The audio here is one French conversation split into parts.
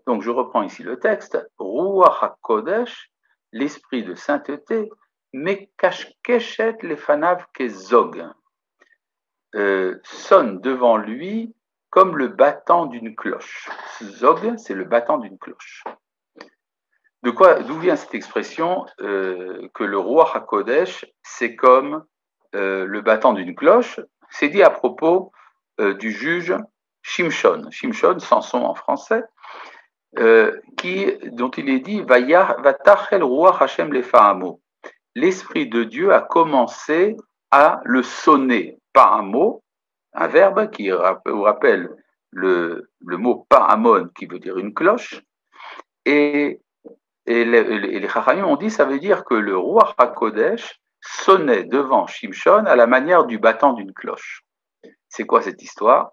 Donc je reprends ici le texte. Ruach HaKodesh, l'esprit de sainteté, Mekashkeshet lefanav kezog, sonne devant lui comme le battant d'une cloche. Zog, c'est le battant d'une cloche. D'où vient cette expression que le Ruach HaKodesh, c'est comme le battant d'une cloche? C'est dit à propos du juge Shimshon, Samson en français, dont il est dit Vatachel Ruach Hashem lefa'amo. L'Esprit de Dieu a commencé à le sonner par un mot, un verbe qui vous rappelle le mot paramon qui veut dire une cloche, et les Chachamim ont dit ça veut dire que le Ruach HaKodesh sonnait devant Shimshon à la manière du battant d'une cloche. C'est quoi cette histoire?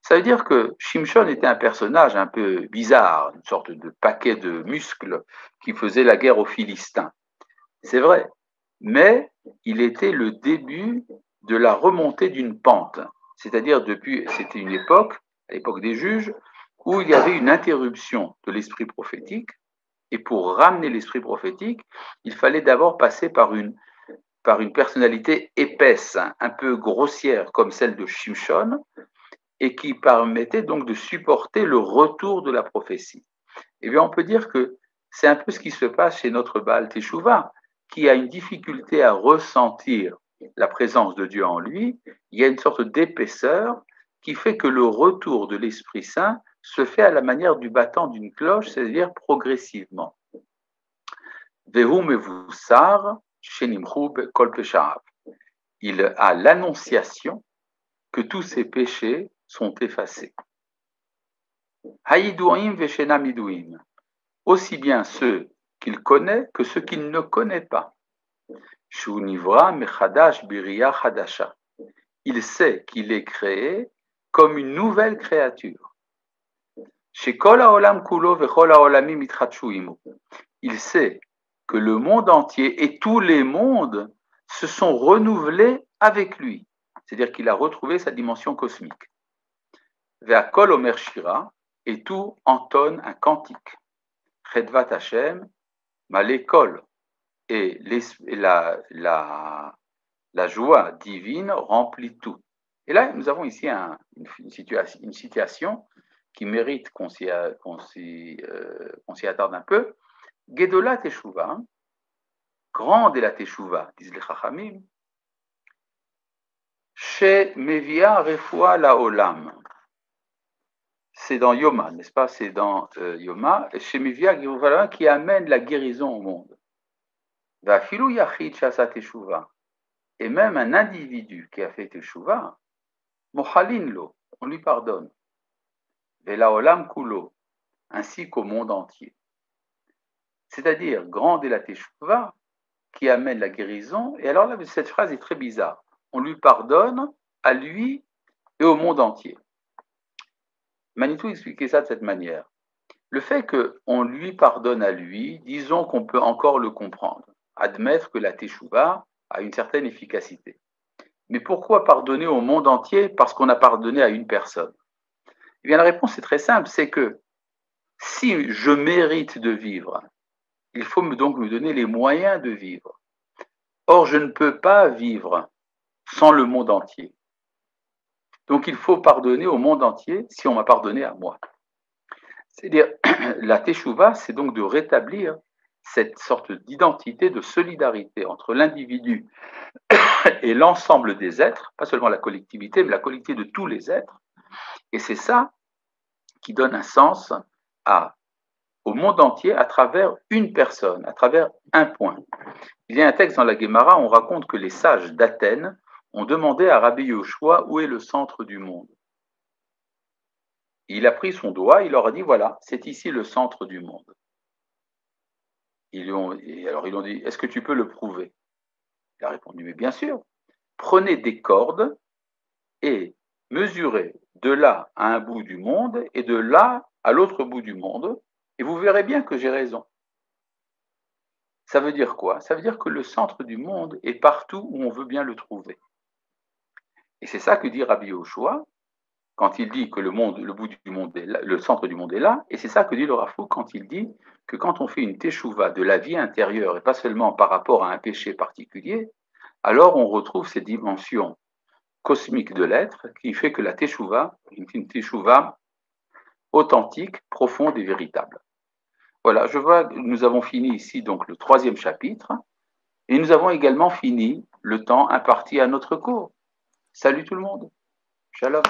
Ça veut dire que Shimshon était un personnage un peu bizarre, une sorte de paquet de muscles qui faisait la guerre aux Philistins. C'est vrai, mais il était le début de la remontée d'une pente. C'est-à-dire c'était une époque, à l'époque des juges, où il y avait une interruption de l'esprit prophétique. Et pour ramener l'esprit prophétique, il fallait d'abord passer par une personnalité épaisse, un peu grossière, comme celle de Shimshon, et qui permettait donc de supporter le retour de la prophétie. Eh bien, on peut dire que c'est un peu ce qui se passe chez notre Baal Teshuvah, qui a une difficulté à ressentir la présence de Dieu en lui. Il y a une sorte d'épaisseur qui fait que le retour de l'Esprit Saint se fait à la manière du battant d'une cloche, c'est-à-dire progressivement. Il a l'annonciation que tous ses péchés sont effacés. Aussi bien ceux qu'il connaît que ceux qu'il ne connaît pas. Il sait qu'il est créé comme une nouvelle créature. Il sait que le monde entier et tous les mondes se sont renouvelés avec lui. C'est-à-dire qu'il a retrouvé sa dimension cosmique. Ve'akol omer shira, et tout entonne un cantique. Chedvat Hashem, malekol, et la joie divine remplit tout. Et là, nous avons ici une situation qui mérite qu'on s'y attarde un peu. Gedola Teshuvah, grande est la Teshuvah, disent les Chachamim, chez Mevia Refoua Laolam. C'est dans Yoma, n'est-ce pas? C'est dans Yoma, chez Mevia Refoua qui amène la guérison au monde. Vafilou Yachid Shasa Teshuvah. Et même un individu qui a fait Teshuvah, Mochalin lo, on lui pardonne. Velaolam kulo, ainsi qu'au monde entier. C'est-à-dire, grande est la Teshuvah qui amène la guérison. Et alors là, cette phrase est très bizarre. On lui pardonne à lui et au monde entier. Manitou expliquait ça de cette manière. Le fait qu'on lui pardonne à lui, disons qu'on peut encore le comprendre. Admettre que la Teshuvah a une certaine efficacité. Mais pourquoi pardonner au monde entier parce qu'on a pardonné à une personne? Eh bien, la réponse est très simple, c'est que si je mérite de vivre, il faut donc me donner les moyens de vivre. Or, je ne peux pas vivre sans le monde entier. Donc, il faut pardonner au monde entier si on m'a pardonné à moi. C'est-à-dire, la Teshuvah, c'est donc de rétablir cette sorte d'identité, de solidarité entre l'individu et l'ensemble des êtres, pas seulement la collectivité, mais la collectivité de tous les êtres. Et c'est ça qui donne un sens au monde entier à travers une personne, à travers un point. Il y a un texte dans la Guémara où on raconte que les sages d'Athènes ont demandé à Rabbi Yoshua où est le centre du monde. Il a pris son doigt, il leur a dit voilà, c'est ici le centre du monde. Alors ils ont dit est-ce que tu peux le prouver? Il a répondu mais bien sûr. Prenez des cordes et mesurez de là à un bout du monde et de là à l'autre bout du monde et vous verrez bien que j'ai raison. Ça veut dire quoi? Ça veut dire que le centre du monde est partout où on veut bien le trouver. Et c'est ça que dit Rabbi Yoshua, quand il dit que le bout du monde est là, le centre du monde est là, et c'est ça que dit le Rav Kook quand il dit que quand on fait une teshuva de la vie intérieure et pas seulement par rapport à un péché particulier, alors on retrouve ces dimensions cosmiques de l'être qui fait que la teshuva est une teshuva authentique, profonde et véritable. Voilà, je vois que nous avons fini ici donc le 3e chapitre et nous avons également fini le temps imparti à notre cours. Salut tout le monde. Shalom.